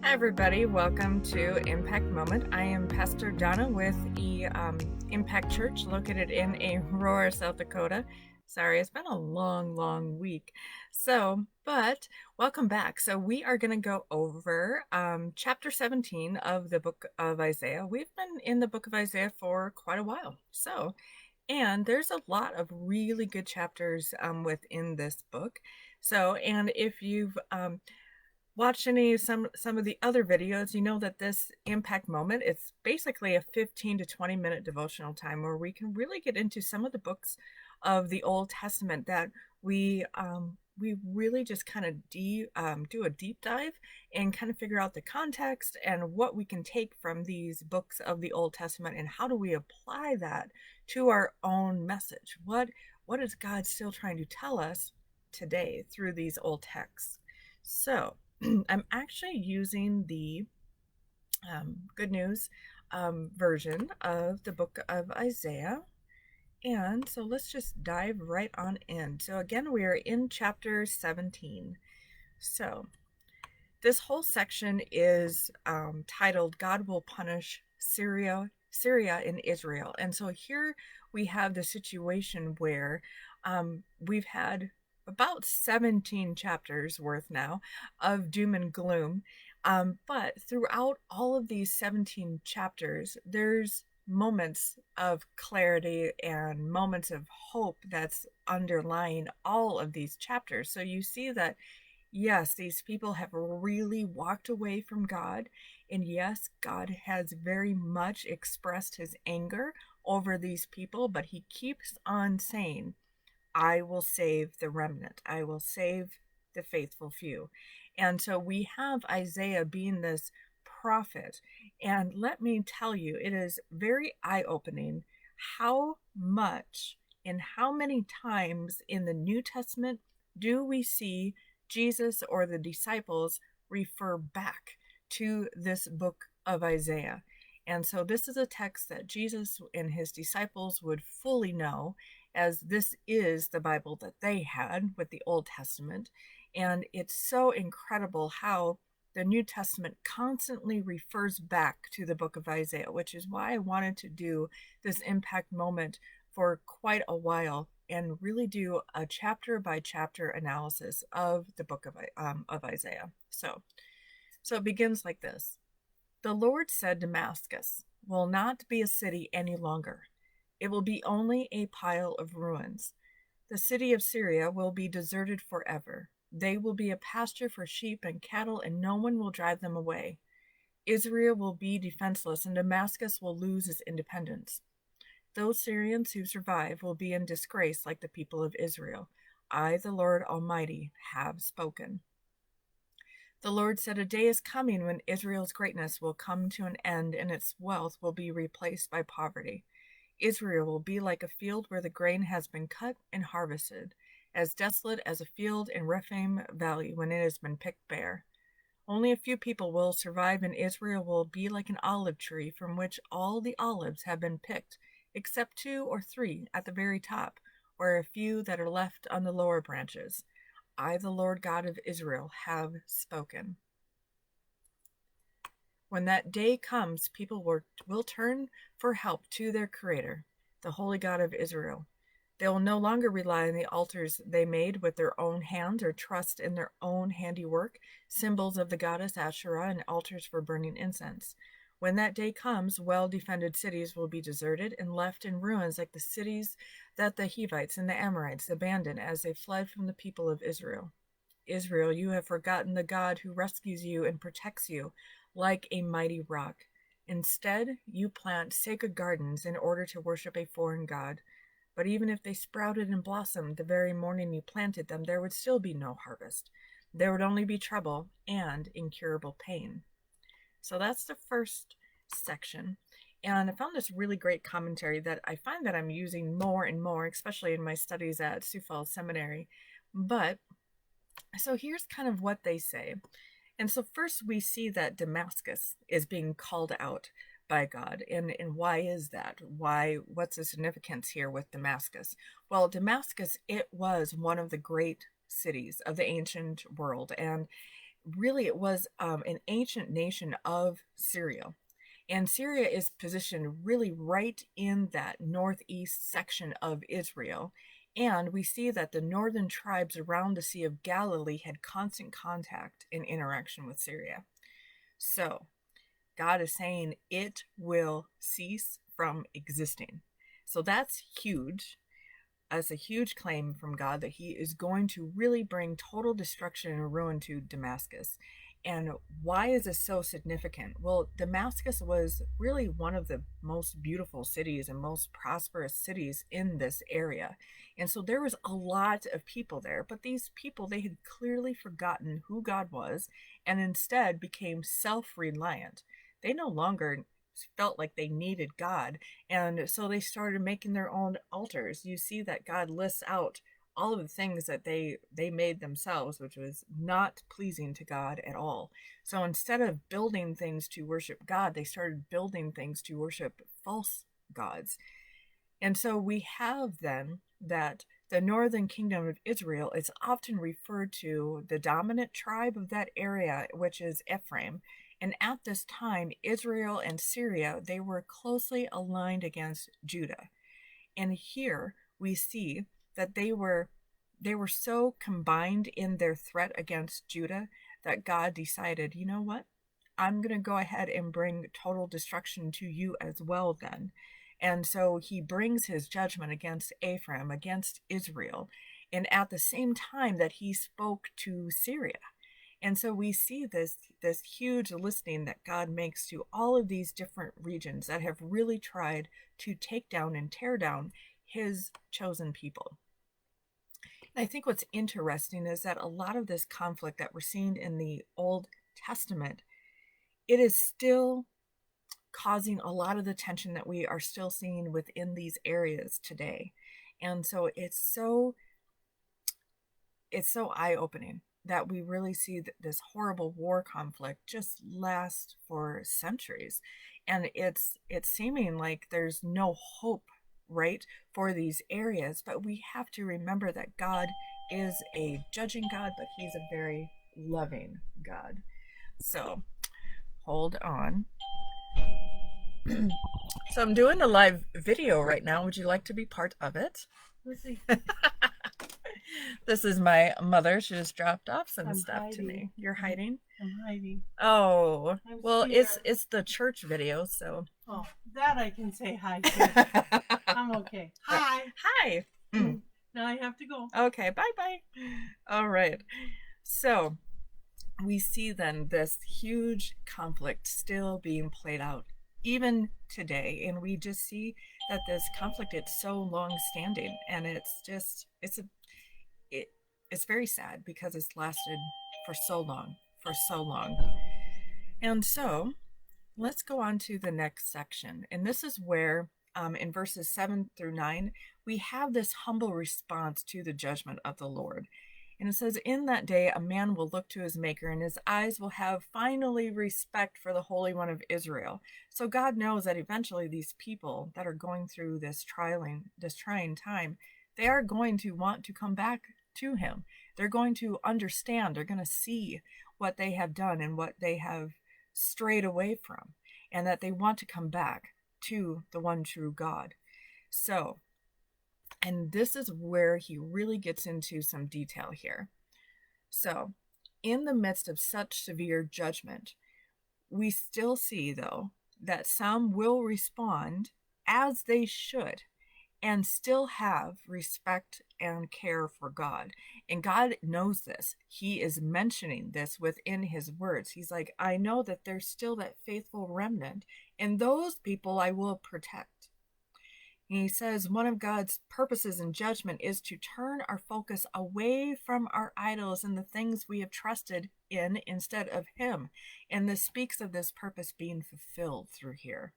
Hi, everybody. Welcome to Impact Moment. I am Pastor Donna with Impact Church located in Aurora, South Dakota. Sorry, it's been a long week. But welcome back. So we are going to go over chapter 17 of the book of Isaiah. We've been in the book of Isaiah for quite a while. And there's a lot of really good chapters within this book. And if you've watched some of the other videos, you know that this impact moment, it's basically a 15 to 20 minute devotional time where we can really get into some of the books of the Old Testament that we really just kind of do a deep dive and kind of figure out the context and what we can take from these books of the Old Testament and how do we apply that to our own message. What is God still trying to tell us today through these old texts? So I'm actually using the Good News version of the book of Isaiah. And so let's just dive right on in. So again, we are in chapter 17. So this whole section is titled God Will Punish Syria and Israel. And so here we have the situation where we've had about 17 chapters worth now of doom and gloom. But throughout all of these 17 chapters, there's moments of clarity and moments of hope that's underlying all of these chapters. So you see that, yes, these people have really walked away from God. And yes, God has very much expressed his anger over these people, but he keeps on saying, I will save the remnant. I will save the faithful few. And so we have Isaiah being this prophet. And let me tell you, it is very eye-opening how much and how many times in the New Testament do we see Jesus or the disciples refer back to this book of Isaiah. And so this is a text that Jesus and his disciples would fully know, as this is the Bible that they had with the Old Testament. And it's so incredible how the New Testament constantly refers back to the book of Isaiah, which is why I wanted to do this impact moment for quite a while and really do a chapter by chapter analysis of the book of Isaiah. So it begins like this. The Lord said, Damascus will not be a city any longer. It will be only a pile of ruins. The city of Syria will be deserted forever. They will be a pasture for sheep and cattle, and no one will drive them away. Israel will be defenseless, and Damascus will lose its independence. Those Syrians who survive will be in disgrace like the people of Israel. I, the Lord Almighty, have spoken. The Lord said, a day is coming when Israel's greatness will come to an end, and its wealth will be replaced by poverty. Israel will be like a field where the grain has been cut and harvested, as desolate as a field in Rephaim Valley when it has been picked bare. Only a few people will survive, and Israel will be like an olive tree from which all the olives have been picked, except 2 or 3 at the very top, or a few that are left on the lower branches. I, the Lord God of Israel, have spoken. When that day comes, people will turn for help to their Creator, the Holy God of Israel. They will no longer rely on the altars they made with their own hands or trust in their own handiwork, symbols of the goddess Asherah and altars for burning incense. When that day comes, well-defended cities will be deserted and left in ruins like the cities that the Hivites and the Amorites abandoned as they fled from the people of Israel. Israel, you have forgotten the God who rescues you and protects you like a mighty rock. Instead, you plant sacred gardens in order to worship a foreign god. But even if they sprouted and blossomed the very morning you planted them, there would still be no harvest. There would only be trouble and incurable pain. So that's the first section. And I found this really great commentary that I find that I'm using more and more, especially in my studies at Sioux Falls Seminary. But so here's kind of what they say. And so first we see that Damascus is being called out by God. And why is that? What's the significance here with Damascus? Well, Damascus, it was one of the great cities of the ancient world. And really it was an ancient nation of Syria. And Syria is positioned really right in that northeast section of Israel. And we see that the northern tribes around the Sea of Galilee had constant contact and interaction with Syria. So God is saying it will cease from existing. So that's huge. That's a huge claim from God that he is going to really bring total destruction and ruin to Damascus. And why is this so significant? Well, Damascus was really one of the most beautiful cities and most prosperous cities in this area. And so there was a lot of people there, but these people, they had clearly forgotten who God was and instead became self-reliant. They no longer felt like they needed God. And so they started making their own altars. You see that God lists out all of the things that they made themselves, which was not pleasing to God at all. So instead of building things to worship God, they started building things to worship false gods. And so we have then that the northern kingdom of Israel is often referred to the dominant tribe of that area, which is Ephraim. And at this time, Israel and Syria, they were closely aligned against Judah. And here we see that they were so combined in their threat against Judah that God decided, you know what? I'm going to go ahead and bring total destruction to you as well then. And so he brings his judgment against Ephraim, against Israel, and at the same time that he spoke to Syria. And so we see this huge listing that God makes to all of these different regions that have really tried to take down and tear down his chosen people. And I think what's interesting is that a lot of this conflict that we're seeing in the Old Testament, it is still causing a lot of the tension that we are still seeing within these areas today. And so it's so eye-opening that we really see that this horrible war conflict just lasts for centuries. And it's seeming like there's no hope, right, for these areas. But we have to remember that God is a judging God, but he's a very loving God. So hold on. So I'm doing a live video right now. Would you like to be part of it? Let's see. This is my mother. She just dropped off some I'm stuff to me. hiding. You're hiding? I'm hiding. Oh, I'm well, scared. it's the church video, so. Oh, that I can say hi to. I'm okay. Hi. Hi. Now I have to go. Okay, bye-bye. All right. So we see then this huge conflict still being played out even today, and we just see that this conflict, it's so long standing, and it's very sad because it's lasted for so long. And so let's go on to the next section, and this is where in verses 7 through 9 we have this humble response to the judgment of the Lord. And it says, in that day, a man will look to his maker, and his eyes will have finally respect for the Holy One of Israel. So God knows that eventually these people that are going through this trying time, they are going to want to come back to him. They're going to understand. They're going to see what they have done and what they have strayed away from, and that they want to come back to the one true God. So, and this is where he really gets into some detail here. So, in the midst of such severe judgment, we still see, though, that some will respond as they should and still have respect and care for God. And God knows this. He is mentioning this within his words. He's like, I know that there's still that faithful remnant, and those people I will protect. And he says one of God's purposes in judgment is to turn our focus away from our idols and the things we have trusted in instead of him. And this speaks of this purpose being fulfilled through here.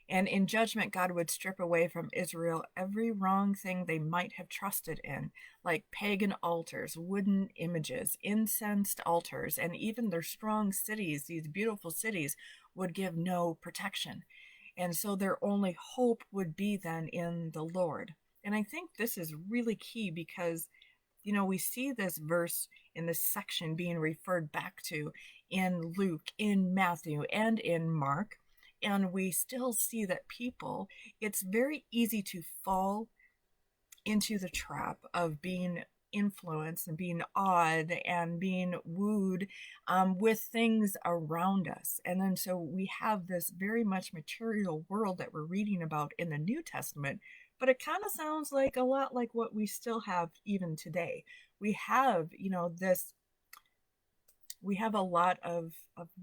And in judgment, God would strip away from Israel every wrong thing they might have trusted in, like pagan altars, wooden images, incensed altars, and even their strong cities, these beautiful cities, would give no protection. And so their only hope would be then in the Lord. And I think this is really key because we see this verse in this section being referred back to in Luke, in Matthew, and in Mark. And we still see that people, it's very easy to fall into the trap of being influenced and being awed and being wooed with things around us. And then so we have this very much material world that we're reading about in the New Testament, but it kind of sounds like a lot like what we still have even today. We have, we have a lot of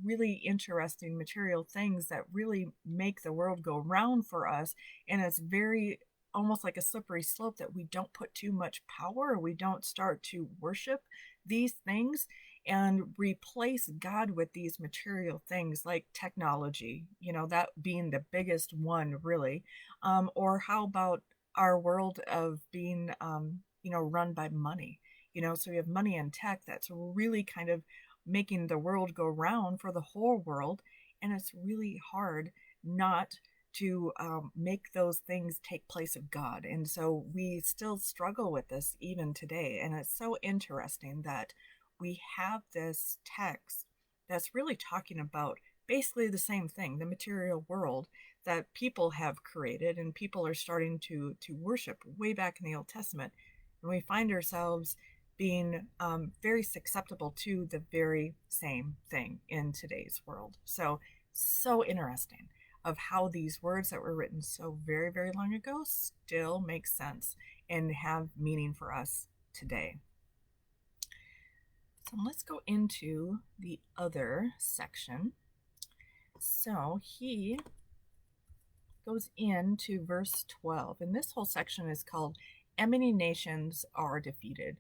really interesting material things that really make the world go round for us. And it's very almost like a slippery slope that we don't put too much power, we don't start to worship these things and replace God with these material things like technology, that being the biggest one, really. Or how about our world of being, run by money? So we have money and tech that's really kind of making the world go round for the whole world. And it's really hard not to make those things take place of God. And so we still struggle with this even today. And it's so interesting that we have this text that's really talking about basically the same thing, the material world that people have created and people are starting to worship way back in the Old Testament. And we find ourselves being very susceptible to the very same thing in today's world. So interesting of how these words that were written so very, very long ago still make sense and have meaning for us today. So let's go into the other section. So he goes into verse 12, and this whole section is called Emini Nations Are Defeated.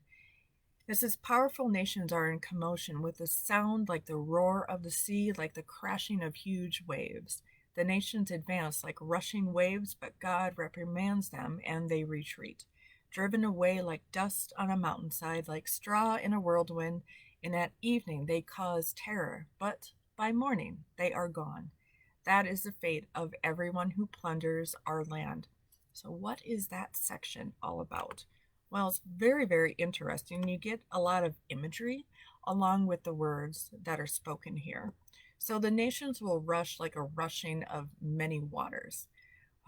It says, powerful nations are in commotion with a sound like the roar of the sea, like the crashing of huge waves. The nations advance like rushing waves, but God reprimands them and they retreat. Driven away like dust on a mountainside, like straw in a whirlwind, and at evening they cause terror, but by morning they are gone. That is the fate of everyone who plunders our land. So what is that section all about? Well, it's very, very interesting. You get a lot of imagery along with the words that are spoken here. So the nations will rush like a rushing of many waters.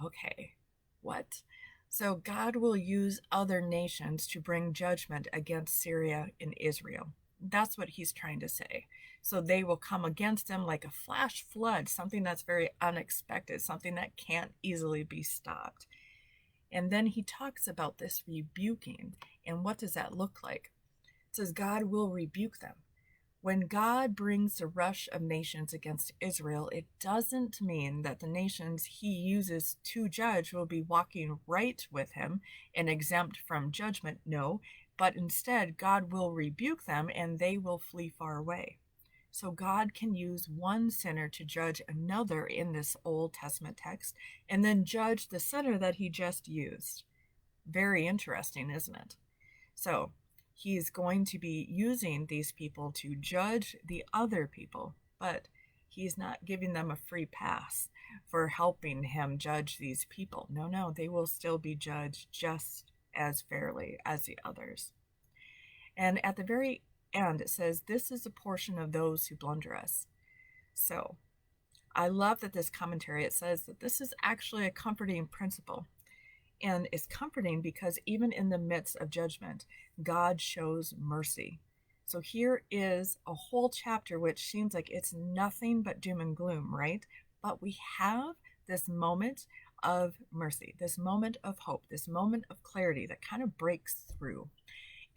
Okay, what? So God will use other nations to bring judgment against Syria and Israel. That's what he's trying to say. So they will come against them like a flash flood, something that's very unexpected, something that can't easily be stopped. And then he talks about this rebuking. And what does that look like? It says God will rebuke them. When God brings the rush of nations against Israel, it doesn't mean that the nations he uses to judge will be walking right with him and exempt from judgment. No, but instead God will rebuke them and they will flee far away. So God can use one sinner to judge another in this Old Testament text and then judge the sinner that he just used. Very interesting, isn't it? So he's going to be using these people to judge the other people, but he's not giving them a free pass for helping him judge these people. No, they will still be judged just as fairly as the others. And at the very end, it says, this is a portion of those who blunder us. So I love that this commentary, it says that this is actually a comforting principle. And it's comforting because even in the midst of judgment, God shows mercy. So here is a whole chapter which seems like it's nothing but doom and gloom, right? But we have this moment of mercy, this moment of hope, this moment of clarity that kind of breaks through.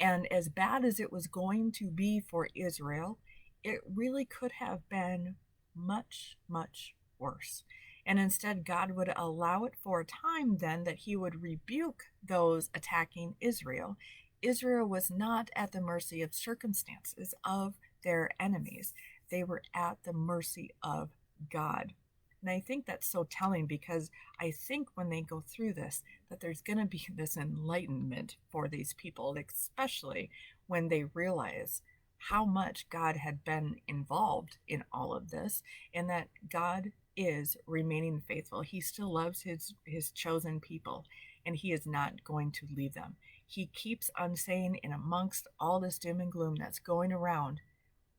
And as bad as it was going to be for Israel, it really could have been much, much worse. And instead, God would allow it for a time then that he would rebuke those attacking Israel. Israel was not at the mercy of circumstances of their enemies. They were at the mercy of God. And I think that's so telling because I think when they go through this, that there's going to be this enlightenment for these people, especially when they realize how much God had been involved in all of this and that God is remaining faithful. He still loves his chosen people, and he is not going to leave them. He keeps on saying, in amongst all this doom and gloom that's going around,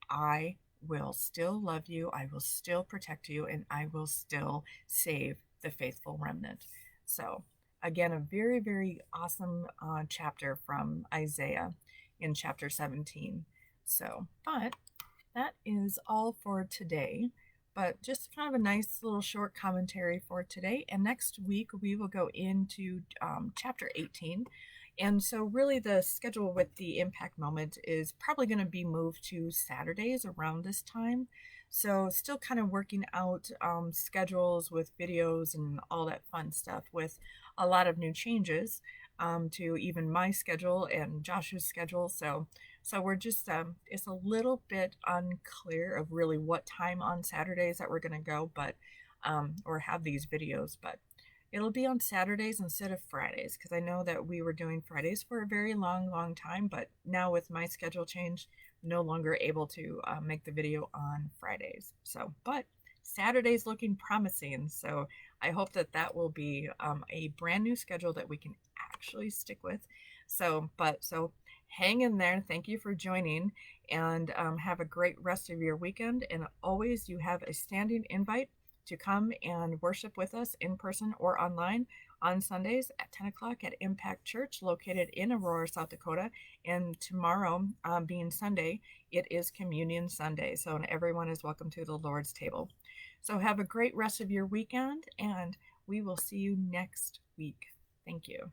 I will still love you, I will still protect you, and I will still save the faithful remnant. So, again, a very, very awesome chapter from Isaiah in chapter 17. So, but that is all for today. But just kind of a nice little short commentary for today. And next week we will go into chapter 18. And so, really, the schedule with the impact moment is probably going to be moved to Saturdays around this time. So, still kind of working out schedules with videos and all that fun stuff, with a lot of new changes to even my schedule and Josh's schedule. So we're just it's a little bit unclear of really what time on Saturdays that we're going to go, but or have these videos, but it'll be on Saturdays instead of Fridays, because I know that we were doing Fridays for a very long time, but now with my schedule change, no longer able to make the video on Fridays. So, but Saturday's looking promising. So I hope that that will be a brand new schedule that we can actually stick with. So hang in there. Thank you for joining, and have a great rest of your weekend. And always, you have a standing invite to come and worship with us in person or online on Sundays at 10 o'clock at Impact Church, located in Aurora, South Dakota. And tomorrow, being Sunday, it is Communion Sunday. So everyone is welcome to the Lord's table. So have a great rest of your weekend, and we will see you next week. Thank you.